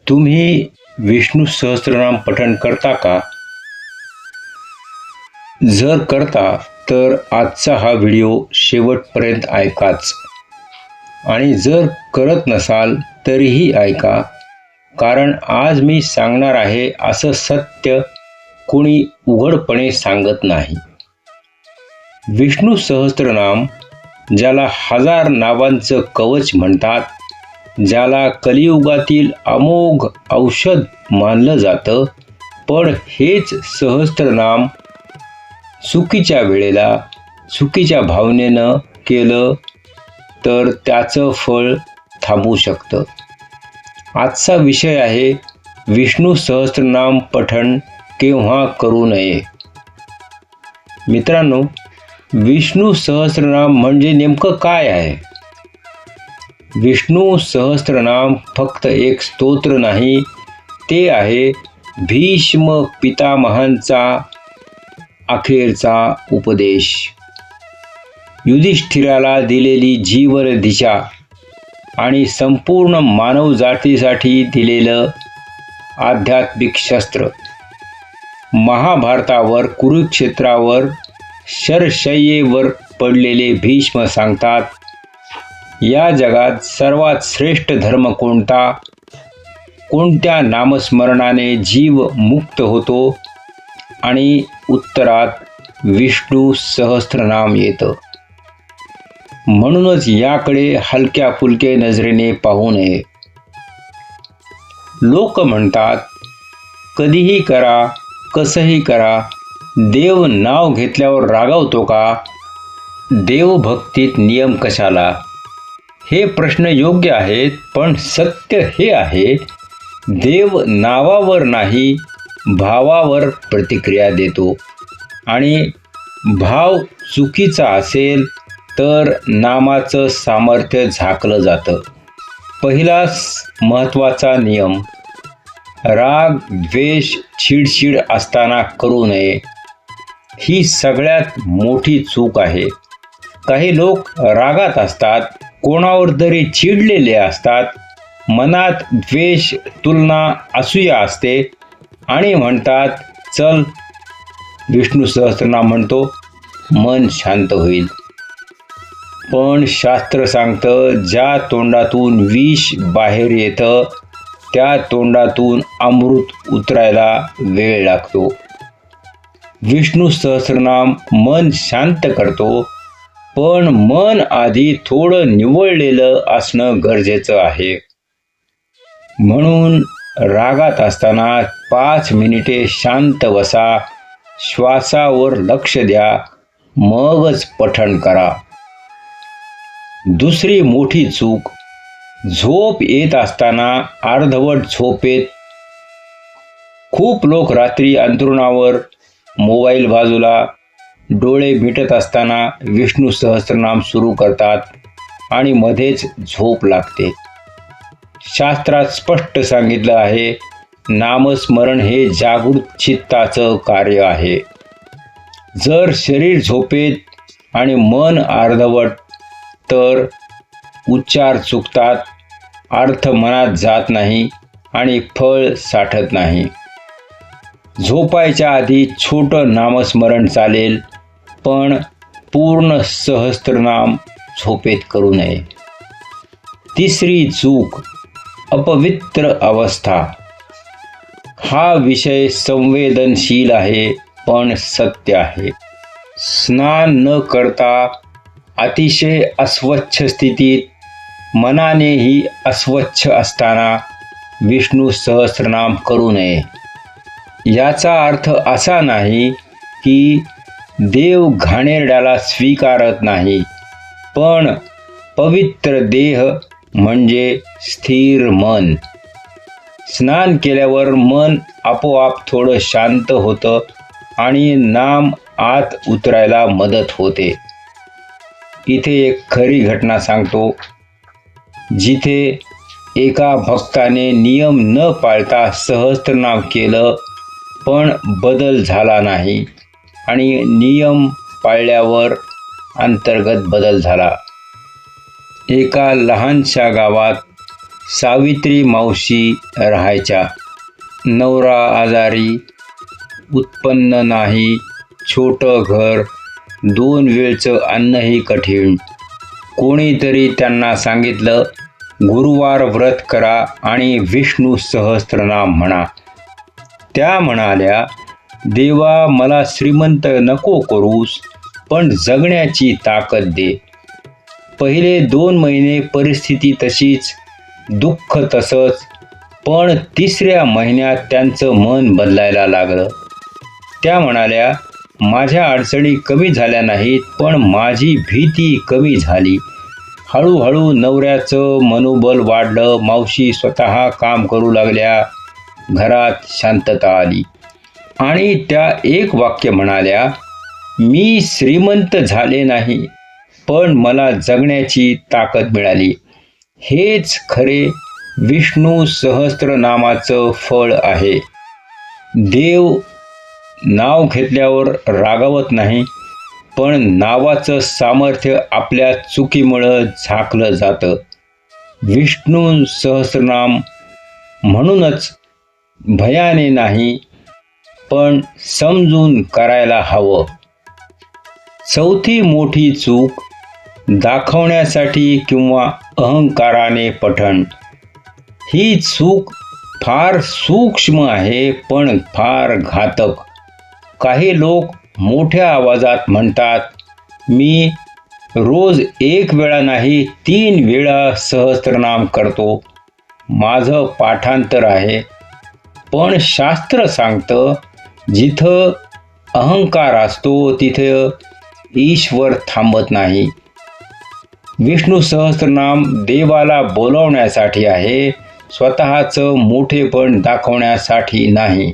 तुम्ही विष्णू सहस्त्रनाम पठण करता का? जर करता तर आजचा हा व्हिडिओ शेवटपर्यंत ऐकाच आणि जर करत नसाल तरीही ऐका, कारण आज मी सांगणार आहे असं सत्य कोणी उघडपणे सांगत नाही. विष्णू सहस्त्रनाम, ज्याला हजार नावांचं कवच म्हणतात, ज्याला कलियुगातील अमोघ औषध मानलं जातं, पण हेच सहस्त्रनाम चुकीच्या वेळेला चुकीच्या भावनेनं केलं तर त्याचं फळ थांबू शकतं. आजचा विषय आहे विष्णू सहस्त्रनाम पठण केव्हा करू नये. मित्रांनो, विष्णू सहस्त्रनाम म्हणजे नेमकं काय आहे? विष्णू सहस्त्रनाम फक्त एक स्तोत्र नाही, ते आहे भीष्म पितामहांचा अखेरचा उपदेश, युधिष्ठिराला दिलेली जीवन दिशा आणि संपूर्ण मानवजातीसाठी दिलेलं आध्यात्मिक शस्त्र. महाभारतावर, कुरुक्षेत्रावर शरशय्येवर पडलेले भीष्म सांगतात, या जगात सर्वात श्रेष्ठ धर्म कोणता? कोणत्या नामस्मरणाने जीव मुक्त होतो? आणि उत्तरात विष्णू सहस्त्रनाम येतं. म्हणूनच याकडे हलक्या फुलके नजरेने पाहू नये. लोक म्हणतात, कधीही करा, कसंही करा, देव नाव घेतल्यावर रागावतो का? देवभक्तीत नियम कशाला? हे प्रश्न योग्य आहेत, पण सत्य हे आहे, देव नावावर नाही, भावावर प्रतिक्रिया देतो. आणि भाव चुकीचा असेल तर नामाचं सामर्थ्य झाकलं जातं. पहिलाच महत्त्वाचा नियम, राग, द्वेष, चिडचिड असताना करू नये. ही सगळ्यात मोठी चूक आहे. काही लोक रागात असतात, कोणावर तरी चिडलेले असतात, मनात द्वेष, तुलना, असूया असते आणि म्हणतात, चल विष्णू सहस्त्रनाम म्हणतो, मन शांत होईल. पण शास्त्र सांगतं, ज्या तोंडातून विष बाहेर येतं त्या तोंडातून अमृत उतरायला वेळ लागतो. विष्णू सहस्त्रनाम मन शांत करतो, पण मन आधी थोडं निवळलेलं असणं गरजेचं आहे. म्हणून रागात असताना 5 मिनिटे शांत बसा, श्वासावर लक्ष द्या, मगच पठण करा. दुसरी मोठी चूक, झोप येत असताना अर्धवट झोपेत. खूप लोक रात्री अंथरुणावर मोबाईल बाजूला डोळे मिटत असताना विष्णू सहस्त्रनाम सुरू करतात आणि मध्येच झोप लागते. शास्त्रात स्पष्ट सांगितलं आहे, नामस्मरण हे जागृत चित्ताचं कार्य आहे. जर शरीर झोपेत आणि मन अर्धवट तर उच्चार चुकतात, अर्थ मनात जात नाही आणि फळ साठत नाही. झोपायच्या आधी छोटं नामस्मरण चालेल, पण पूर्ण सहस्त्रनाम झोपेत करू नये. तिसरी चूक, अपवित्र अवस्था. हा विषय संवेदनशील आहे, पण सत्य आहे. स्नान न करता अतिशय अस्वच्छ स्थितीत, मनानेही अस्वच्छ असताना विष्णू सहस्त्रनाम करू नये. याचा अर्थ असा नाही की देव घाणेरड्याला स्वीकारत नाही, पण पवित्र देह म्हणजे स्थिर मन. स्नान केल्यावर मन आपोआप थोडं शांत होतं आणि नाम आत उतरायला मदत होते. इथे एक खरी घटना सांगतो, जिथे एका भक्ताने नियम न पाळता सहस्त्रनाम केलं, पण बदल झाला नाही आणि नियम पाळल्यावर अंतर्गत बदल झाला. एका लहानशा गावात सावित्री मावशी राहायच्या. नवरा आजारी, उत्पन्न नाही, छोटं घर, 2 वेळचं अन्नही कठीण. कोणीतरी त्यांना सांगितलं, गुरुवार व्रत करा आणि विष्णू सहस्त्रनाम म्हणा. त्या म्हणाल्या, देवा मला श्रीमंत नको करूस, पण जगण्याची ताकद दे. पहिले 2 महिने परिस्थिती तशीच, दुःख तसंच, पण 3ऱ्या महिन्यात त्यांचं मन बदलायला लागलं. त्या म्हणाल्या, माझ्या अडचणी कमी झाल्या नाहीत, पण माझी भीती कमी झाली. हळूहळू नवऱ्याचं मनोबल वाढलं, मावशी स्वतः काम करू लागल्या, घरात शांतता आली. आणि त्या एक वाक्य म्हणाल्या, मी श्रीमंत झाले नाही, पण मला जगण्याची ताकद मिळाली. हेच खरे विष्णू सहस्त्रनामाचं फळ आहे. देव नाव घेतल्यावर रागावत नाही, पण नावाचं सामर्थ्य आपल्या चुकीमुळं झाकलं जातं. विष्णू सहस्त्रनाम म्हणूनच भयाने नाही, पण समजून करायला हवं. 4थी मोठी चूक, दाखवण्यासाठी किंवा अहंकाराने पठण. ही चूक फार सूक्ष्म आहे, पण फार घातक. काही लोक मोठ्या आवाजात म्हणतात, मी रोज 1 वेळा नाही 3 वेळा सहस्त्रनाम करतो, माझं पाठांतर आहे. पण शास्त्र सांगतं, जिथं अहंकार असतो तिथं ईश्वर थांबत नाही. विष्णू सहस्त्रनाम देवाला बोलावण्यासाठी आहे, स्वतःचं मोठेपण दाखवण्यासाठी नाही.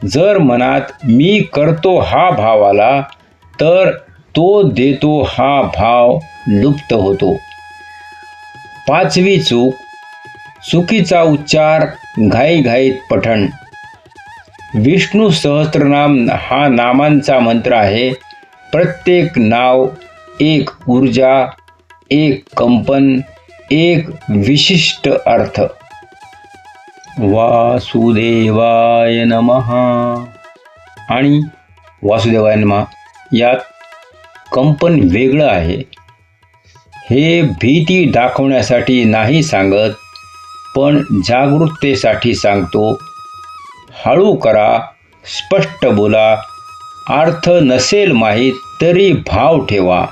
जर मनात मी करतो हा भाव आला, तर तो देतो हा भाव लुप्त होतो. 5वी चूक, चुकीचा उच्चार, घाईघाईत पठण. विष्णू सहस्त्रनाम हा नामांचा मंत्र आहे. प्रत्येक नाव एक ऊर्जा, एक कंपन, एक विशिष्ट अर्थ. वासुदेवाय नमः आणि वासुदेवाय नमः यात कंपन वेगळं आहे. हे भीती दाखवण्यासाठी नाही सांगत, पण जागरूकतेसाठी सांगतो. हळू करा, स्पष्ट बोला, अर्थ नसेल माहीत तरी भाव ठेवा.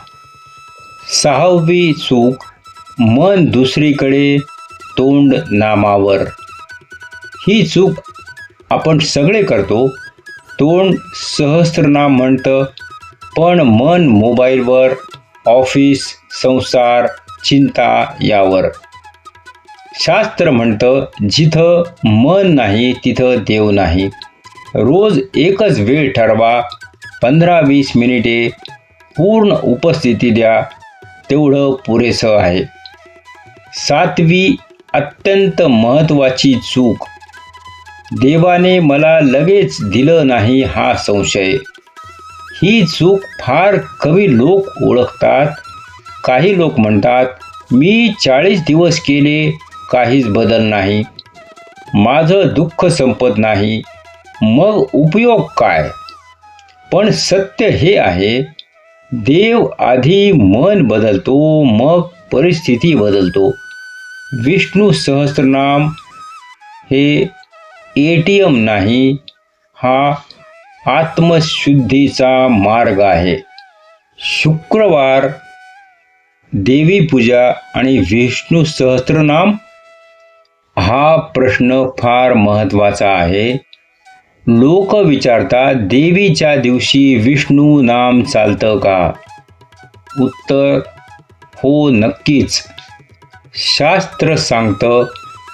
6वी चूक, मन दुसरीकडे, तोंड नामावर. ही चूक आपण सगळे करतो. तोंड सहस्त्रनाम म्हणतं, पण मन मोबाईलवर, ऑफिस, संसार, चिंता यावर. शास्त्र म्हणतं, जिथं मन नाही तिथं देव नाही. रोज एकच वेळ ठरवा, 15-20 मिनिटे पूर्ण उपस्थिती द्या, तेवढं पुरेसं आहे. 7वी अत्यंत महत्त्वाची चूक, देवाने मला लगेच दिलं नाही हा संशय. ही चूक फार कमी लोक ओळखतात. काही लोक म्हणतात, मी 40 दिवस केले, काहीच बदल नाही, माझं दुःख संपत नाही, मग उपयोग काय? पण सत्य हे आहे, देव आधी मन बदलतो, मग परिस्थिती बदलतो. विष्णू सहस्त्रनाम हे ATM नाही, हा आत्मशुद्धीचा मार्ग आहे. शुक्रवार, देवी पूजा आणि विष्णू सहस्त्रनाम. हा प्रश्न फार महत्त्वाचा आहे. लोक विचारतात, देवीच्या दिवशी विष्णू नाम चालतं का? उत्तर, हो, नक्कीच. शास्त्र सांगतं,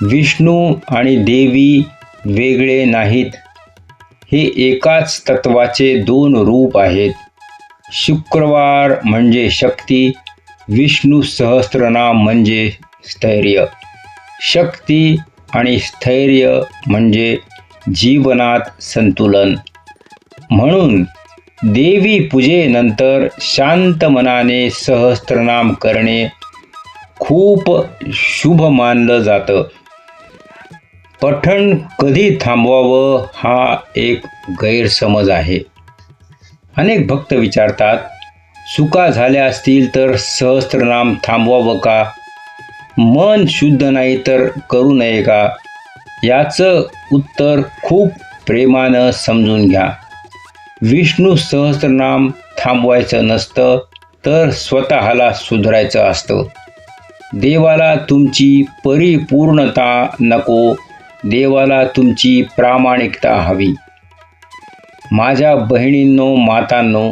विष्णू आणि देवी वेगळे नाहीत. हे एकाच तत्वाचे 2 रूप आहेत. शुक्रवार म्हणजे शक्ती, विष्णू सहस्त्रनाम म्हणजे स्थैर्य. शक्ती आणि स्थैर्य म्हणजे जीवनात संतुलन. म्हणून देवी पूजेनंतर शांत मनाने सहस्त्रनाम करणे खूप शुभ मानलं जातं. पठण कधी थांबवावं हा एक गैरसमज आहे. अनेक भक्त विचारतात, चुका झाल्या असतील तर सहस्त्रनाम थांबवावं का? मन शुद्ध नाही तर करू नये का? याचं उत्तर खूप प्रेमानं समजून घ्या. विष्णू सहस्त्रनाम थांबवायचं नसतं तर स्वतःला सुधारायचं असतं. देवाला तुमची परिपूर्णता नको, देवाला तुमची प्रामाणिकता हवी. माझ्या बहिणींनो, मातांनो,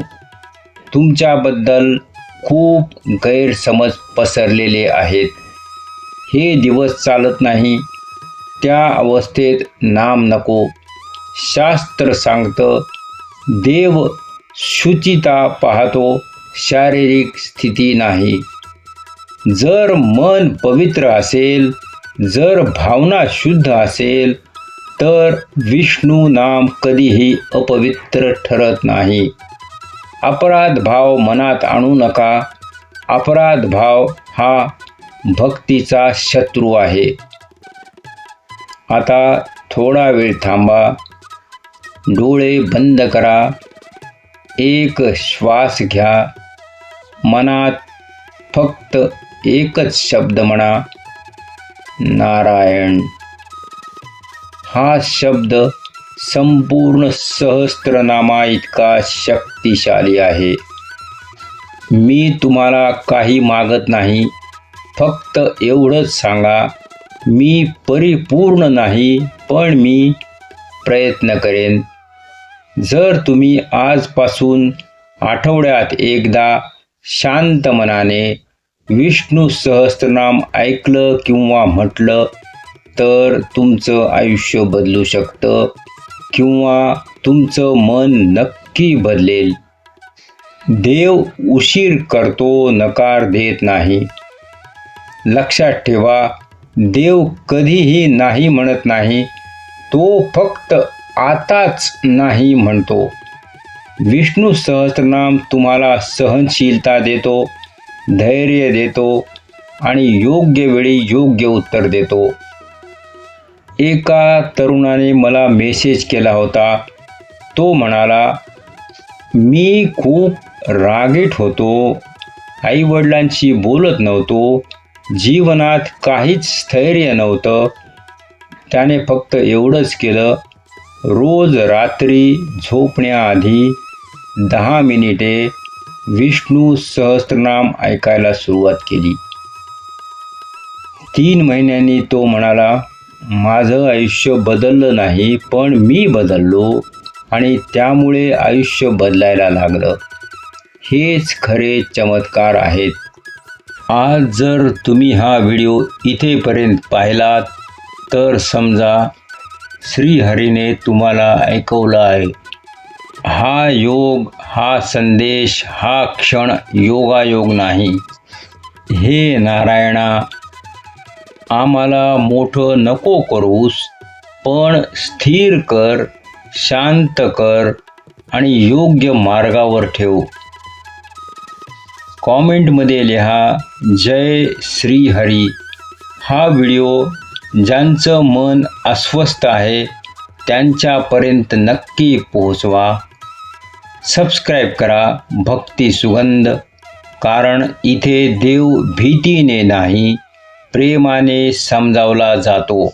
तुमच्याबद्दल खूप गैरसमज पसरलेले आहेत. हे दिवस चालत नाही, त्या अवस्थेत नाम नको. शास्त्र सांगतं, देव शुचिता पाहतो, शारीरिक स्थिती नाही. जर मन पवित्र असेल, जर भावना शुद्ध असेल, तर विष्णू नाम कधीही अपवित्र ठरत नाही. अपराध भाव मनात आणू नका. अपराध भाव हा भक्तीचा शत्रू आहे. आता थोडा वेळ थांबा, डोळे बंद करा, एक श्वास घ्या, मनात फक्त एकच शब्द म्हणा, नारायण. हा शब्द संपूर्ण सहस्त्रनामा इतका शक्तिशाली आहे. मी तुम्हाला काही मागत नाही, फक्त एवढंच सांगा, मी परिपूर्ण नाही, पण मी प्रयत्न करेन. जर तुम्ही आजपासून आठवड्यात एकदा शांत मनाने विष्णू सहस्त्रनाम ऐकलं किंवा म्हटलं, तर तुमचं आयुष्य बदलू शकतं किंवा तुमचं मन नक्की बदलेल. देव उशीर करतो, नकार देत नाही. लक्षात ठेवा, देव कधीही नाही म्हणत नाही, तो फक्त आताच नाही म्हणतो. विष्णू सहस्त्रनाम तुम्हाला सहनशीलता देतो, धैर्य देतो आणि योग्य वेळी योग्य उत्तर देतो. एका तरुणाने मला मेसेज केला होता. तो म्हणाला, मी खूप रागीट होतो, आईवडिलांशी बोलत नव्हतो, जीवनात काहीच स्थैर्य नव्हतं. त्याने फक्त एवढंच केलं, रोज रात्री झोपण्याआधी 10 मिनिटे विष्णू सहस्त्रनाम ऐकायला सुरुवात केली. 3 महिन्यांनी तो म्हणाला, माझं आयुष्य बदललं नाही, पण मी बदललो आणि त्यामुळे आयुष्य बदलायला लागलं. हेच खरे चमत्कार आहेत. आज जर तुम्ही हा व्हिडिओ इथेपर्यंत पाहिलात, तर समजा श्रीहरीने तुम्हाला ऐकवलं आहे. हा योग, हा संदेश, हा क्षण योगायोग नाही. हे नारायणा, आम्हाला मोठं नको करूस, पण स्थिर कर, शांत कर आणि योग्य मार्गावर ठेव. कॉमेंटमध्ये लिहा, जय श्री हरी. हा व्हिडिओ ज्यांचं मन अस्वस्थ आहे त्यांच्यापर्यंत नक्की पोहोचवा. सबस्क्राईब करा भक्ती सुगंध, कारण इथे देव भीतीने नाही, प्रेमाने समजावला जातो.